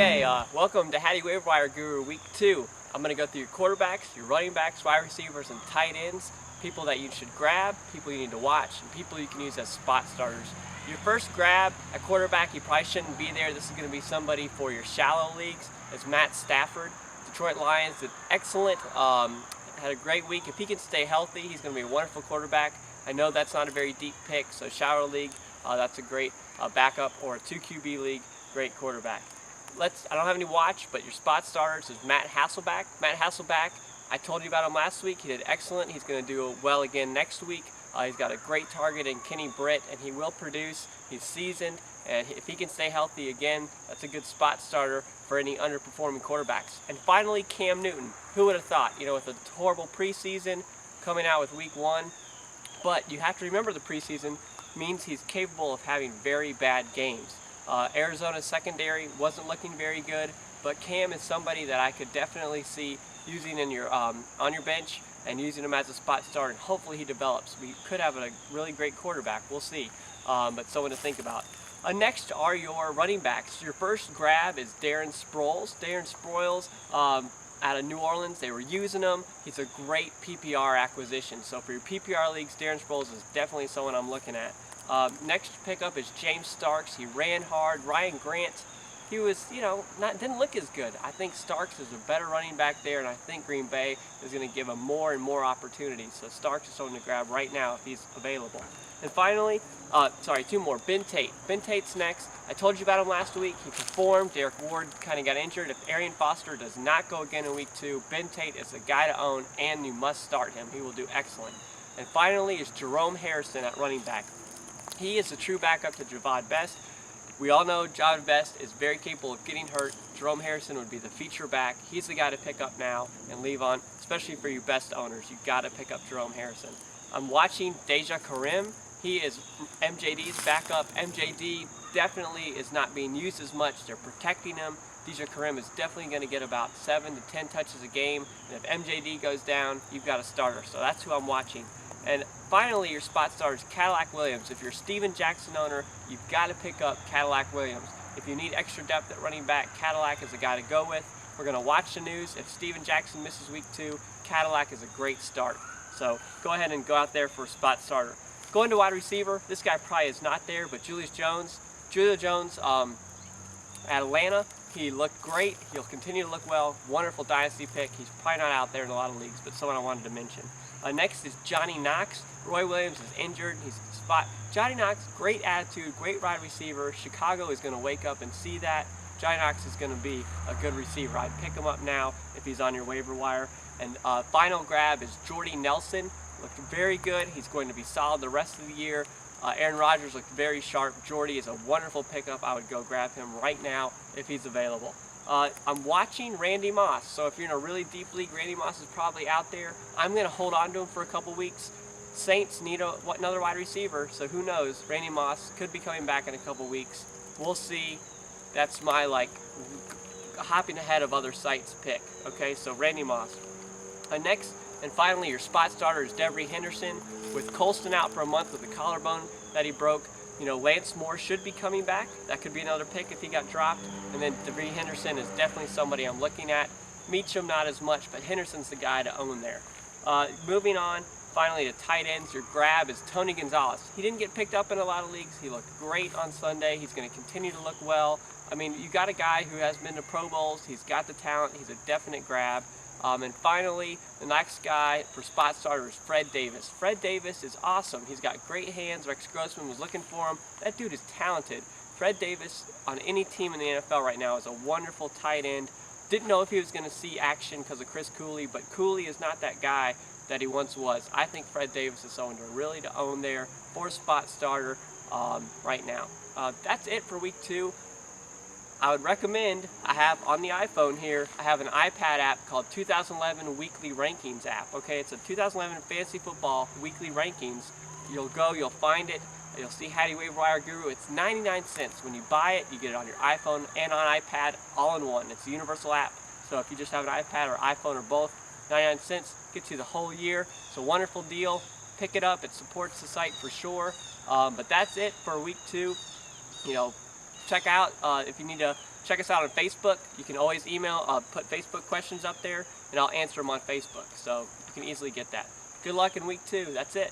Okay, welcome to Hatty Waiver Wire Guru Week 2. I'm going to go through your quarterbacks, your running backs, wide receivers, and tight ends, people that you should grab, people you need to watch, and people you can use as spot starters. Your first grab at quarterback, you probably shouldn't be there. This is going to be somebody for your shallow leagues. It's Matt Stafford. Detroit Lions did excellent, had a great week. If he can stay healthy, he's going to be a wonderful quarterback. I know that's not a very deep pick, so shallow league, that's a great backup, or a 2 QB league, great quarterback. I don't have any watch, but your spot starters is Matt Hasselbeck. Matt Hasselbeck, I told you about him last week. He did excellent. He's going to do well again next week. He's got a great target in Kenny Britt, and he will produce. He's seasoned, and if he can stay healthy again, that's a good spot starter for any underperforming quarterbacks. And finally, Cam Newton. Who would have thought? You know, with a horrible preseason coming out with week 1, but you have to remember the preseason means he's capable of having very bad games. Arizona's secondary wasn't looking very good, but Cam is somebody that I could definitely see using in your on your bench and using him as a spot starter, and hopefully he develops. We could have a really great quarterback, we'll see, but someone to think about. Next are your running backs. Your first grab is Darren Sproles. Darren Sproles out of New Orleans, they were using him. He's a great PPR acquisition. So for your PPR leagues, Darren Sproles is definitely someone I'm looking at. Next pickup is James Starks. He ran hard. Ryan Grant, he was, didn't look as good. I think Starks is a better running back there, and I think Green Bay is going to give him more and more opportunities. So Starks is someone to grab right now if he's available. And finally, two more. Ben Tate. Ben Tate's next. I told you about him last week. He performed. Derek Ward kind of got injured. If Arian Foster does not go again in week 2, Ben Tate is a guy to own, and you must start him. He will do excellent. And finally is Jerome Harrison at running back. He is a true backup to Javad Best. We all know Javad Best is very capable of getting hurt. Jerome Harrison would be the feature back. He's the guy to pick up now and leave on, especially for your best owners. You've got to pick up Jerome Harrison. I'm watching Deja Karim. He is MJD's backup. MJD definitely is not being used as much. They're protecting him. Deja Karim is definitely going to get about 7 to 10 touches a game. And if MJD goes down, you've got a starter. So that's who I'm watching. And finally, your spot starter is Cadillac Williams. If you're a Steven Jackson owner, you've got to pick up Cadillac Williams. If you need extra depth at running back, Cadillac is a guy to go with. We're going to watch the news. If Steven Jackson misses week 2, Cadillac is a great start. So go ahead and go out there for a spot starter. Going to wide receiver, this guy probably is not there, but Julio Jones at Atlanta, he looked great. He'll continue to look well. Wonderful dynasty pick. He's probably not out there in a lot of leagues, but someone I wanted to mention. Next is Johnny Knox. Roy Williams is injured. He's spot. Johnny Knox, great attitude, great wide receiver. Chicago is going to wake up and see that. Johnny Knox is going to be a good receiver. I'd pick him up now if he's on your waiver wire. And final grab is Jordy Nelson. Looked very good. He's going to be solid the rest of the year. Aaron Rodgers looked very sharp. Jordy is a wonderful pickup. I would go grab him right now if he's available. I'm watching Randy Moss. So if you're in a really deep league, Randy Moss is probably out there. I'm going to hold on to him for a couple weeks. Saints need another wide receiver, so who knows? Randy Moss could be coming back in a couple weeks. We'll see. That's my hopping ahead of other sites pick. Okay, so Randy Moss. Next and finally, your spot starter is Devery Henderson. With Colston out for a month with the collarbone that he broke, Lance Moore should be coming back. That could be another pick if he got dropped. And then Devery Henderson is definitely somebody I'm looking at. Meacham not as much, but Henderson's the guy to own there. Moving on, finally to tight ends, your grab is Tony Gonzalez. He didn't get picked up in a lot of leagues. He looked great on Sunday. He's going to continue to look well. I mean, you got a guy who has been to Pro Bowls. He's got the talent. He's a definite grab. And finally, the next guy for spot starter is Fred Davis. Fred Davis is awesome. He's got great hands. Rex Grossman was looking for him. That dude is talented. Fred Davis on any team in the NFL right now is a wonderful tight end. Didn't know if he was going to see action because of Chris Cooley, but Cooley is not that guy that he once was. I think Fred Davis is someone to own there for a spot starter right now. That's it for week 2. I would recommend, I have on the iPhone here, I have an iPad app called 2011 Weekly Rankings app. Okay, it's a 2011 Fantasy Football Weekly Rankings. You'll go, you'll find it, you'll see Hatty Waiver Wire Guru. It's 99 cents. When you buy it, you get it on your iPhone and on iPad all in one. It's a universal app. So if you just have an iPad or iPhone or both, 99 cents gets you the whole year. It's a wonderful deal. Pick it up. It supports the site for sure. But that's it for week 2. Check out if you need to Check us out on Facebook. You can always put Facebook questions up there, and I'll answer them on Facebook. So you can easily get that. Good luck in week 2. That's it.